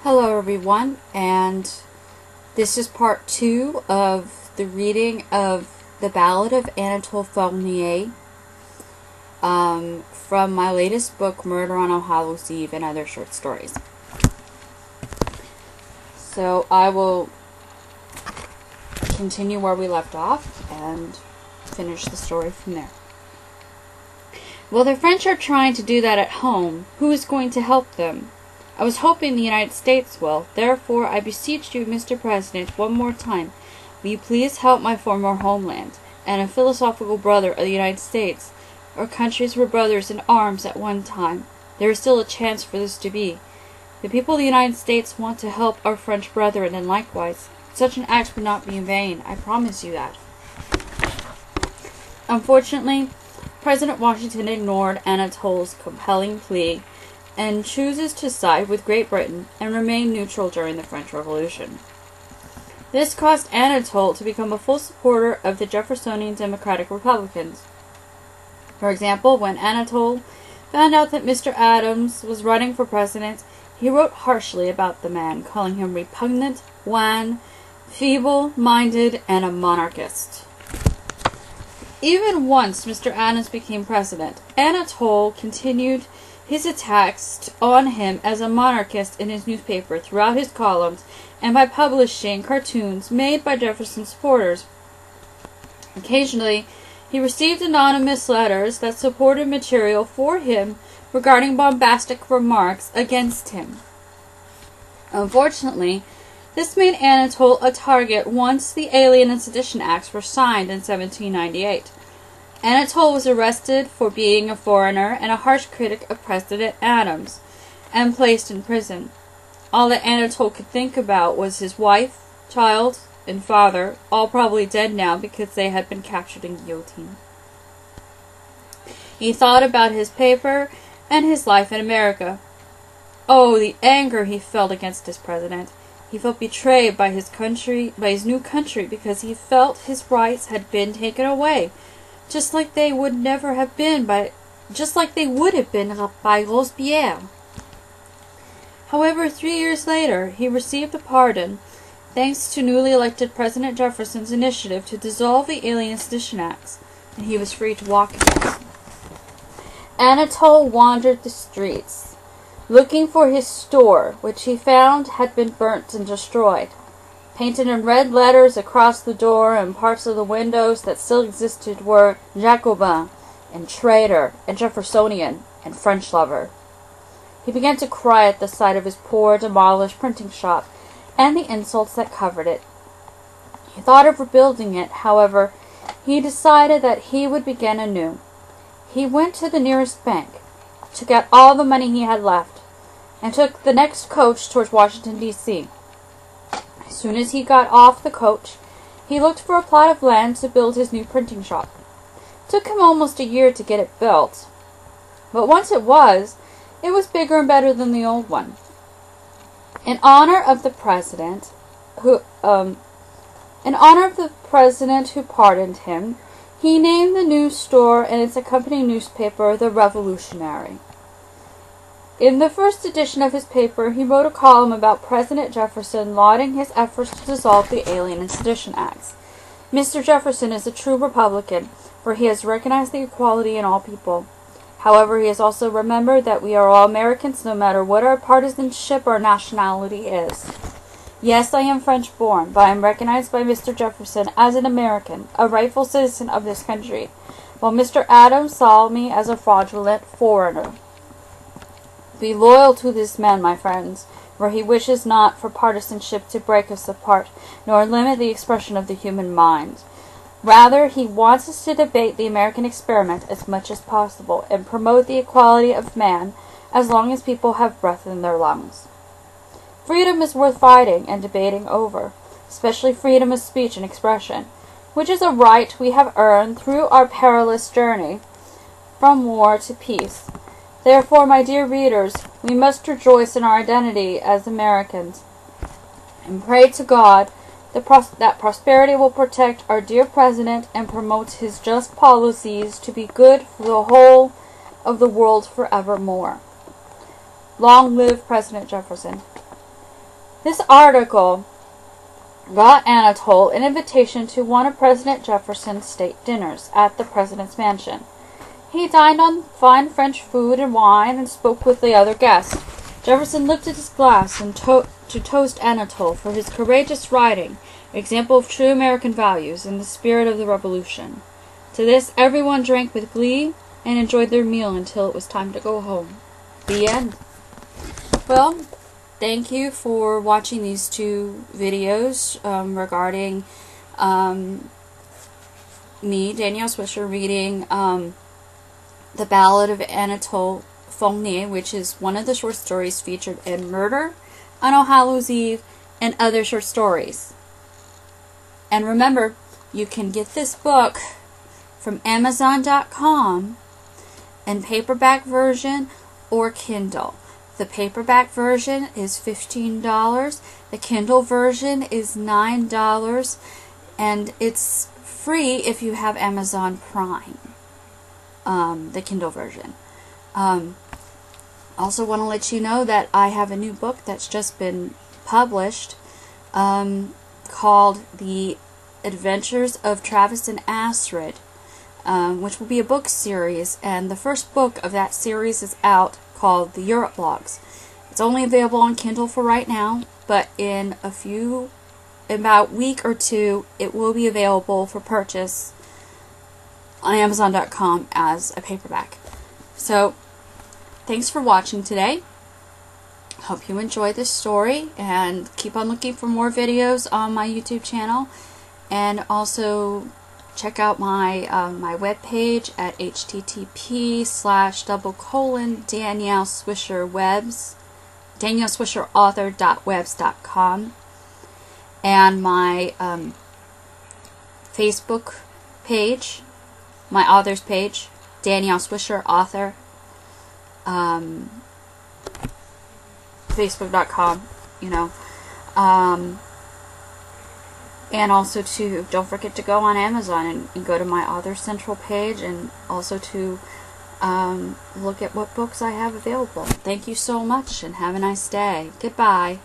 Hello everyone, and this is part 2 of the reading of the Ballad of Anatole Fournier from my latest book, Murder on All Hallows Eve and Other Short Stories. So I will continue where we left off and finish the story from there. Well, the French are trying to do that at home. Who is going to help them? I was hoping the United States will. Therefore, I beseech you, Mr. President, one more time, will you please help my former homeland, and a philosophical brother of the United States? Our countries were brothers in arms at one time. There is still a chance for this to be. The people of the United States want to help our French brethren, and likewise. Such an act would not be in vain. I promise you that. Unfortunately, President Washington ignored Anatole's compelling plea and chooses to side with Great Britain and remain neutral during the French Revolution. This caused Anatole to become a full supporter of the Jeffersonian Democratic Republicans. For example, when Anatole found out that Mr. Adams was running for president, he wrote harshly about the man, calling him repugnant, wan, feeble-minded, and a monarchist. Even once Mr. Adams became president, Anatole continued his attacks on him as a monarchist in his newspaper throughout his columns and by publishing cartoons made by Jefferson supporters. Occasionally, he received anonymous letters that supported material for him regarding bombastic remarks against him. Unfortunately, this made Anatole a target once the Alien and Sedition Acts were signed in 1798. Anatole was arrested for being a foreigner and a harsh critic of President Adams, and placed in prison. All that Anatole could think about was his wife, child, and father, all probably dead now because they had been captured and guillotined. He thought about his paper and his life in America. Oh, the anger he felt against his president. He felt betrayed by his country, by his new country, because he felt his rights had been taken away. Just like they would have been by Robespierre. However, 3 years later, he received a pardon, thanks to newly elected President Jefferson's initiative to dissolve the Alien and Sedition Acts, and he was free to walk again. Anatole wandered the streets, looking for his store, which he found had been burnt and destroyed. Painted in red letters across the door and parts of the windows that still existed were Jacobin and traitor and Jeffersonian and French lover. He began to cry at the sight of his poor, demolished printing shop and the insults that covered it. He thought of rebuilding it. However, he decided that he would begin anew. He went to the nearest bank, took out all the money he had left, and took the next coach towards Washington, D.C. As soon as he got off the coach, he looked for a plot of land to build his new printing shop. It took him almost a year to get it built, but once it was bigger and better than the old one. In honor of the president who pardoned him, he named the new store and its accompanying newspaper The Revolutionary. In the first edition of his paper, he wrote a column about President Jefferson lauding his efforts to dissolve the Alien and Sedition Acts. Mr. Jefferson is a true Republican, for he has recognized the equality in all people. However, he has also remembered that we are all Americans no matter what our partisanship or nationality is. Yes, I am French-born, but I am recognized by Mr. Jefferson as an American, a rightful citizen of this country, while Mr. Adams saw me as a fraudulent foreigner. Be loyal to this man, my friends, for he wishes not for partisanship to break us apart, nor limit the expression of the human mind. Rather, he wants us to debate the American experiment as much as possible, and promote the equality of man as long as people have breath in their lungs. Freedom is worth fighting and debating over, especially freedom of speech and expression, which is a right we have earned through our perilous journey from war to peace. Therefore, my dear readers, we must rejoice in our identity as Americans, and pray to God that prosperity will protect our dear President and promote his just policies to be good for the whole of the world forevermore. Long live President Jefferson. This article got Anatole an invitation to one of President Jefferson's state dinners at the President's mansion. He dined on fine French food and wine and spoke with the other guests. Jefferson lifted his glass and to toast Anatole for his courageous writing, example of true American values in the spirit of the Revolution. To this, everyone drank with glee and enjoyed their meal until it was time to go home. The end. Well, thank you for watching these two videos regarding me, Danielle Swisher, reading The Ballad of Anatole Fournier, which is one of the short stories featured in Murder on All Hallows Eve and other short stories. And remember, you can get this book from Amazon.com in paperback version or Kindle. The paperback version is $15. The Kindle version is $9. And it's free if you have Amazon Prime. The Kindle version. Also want to let you know that I have a new book that's just been published called The Adventures of Travis and Astrid, which will be a book series, and the first book of that series is out, called The Europe Blogs. It's only available on Kindle for right now, but in about a week or two, it will be available for purchase on Amazon.com as a paperback. So, thanks for watching today. Hope you enjoyed this story, and keep on looking for more videos on my YouTube channel, and also check out my my webpage at http://DanielleSwisherWebs.com, and my Facebook page, my author's page, Danielle Swisher Author, Facebook.com, and also don't forget to go on Amazon and go to my Author Central page, and also to look at what books I have available. Thank you so much, and have a nice day. Goodbye.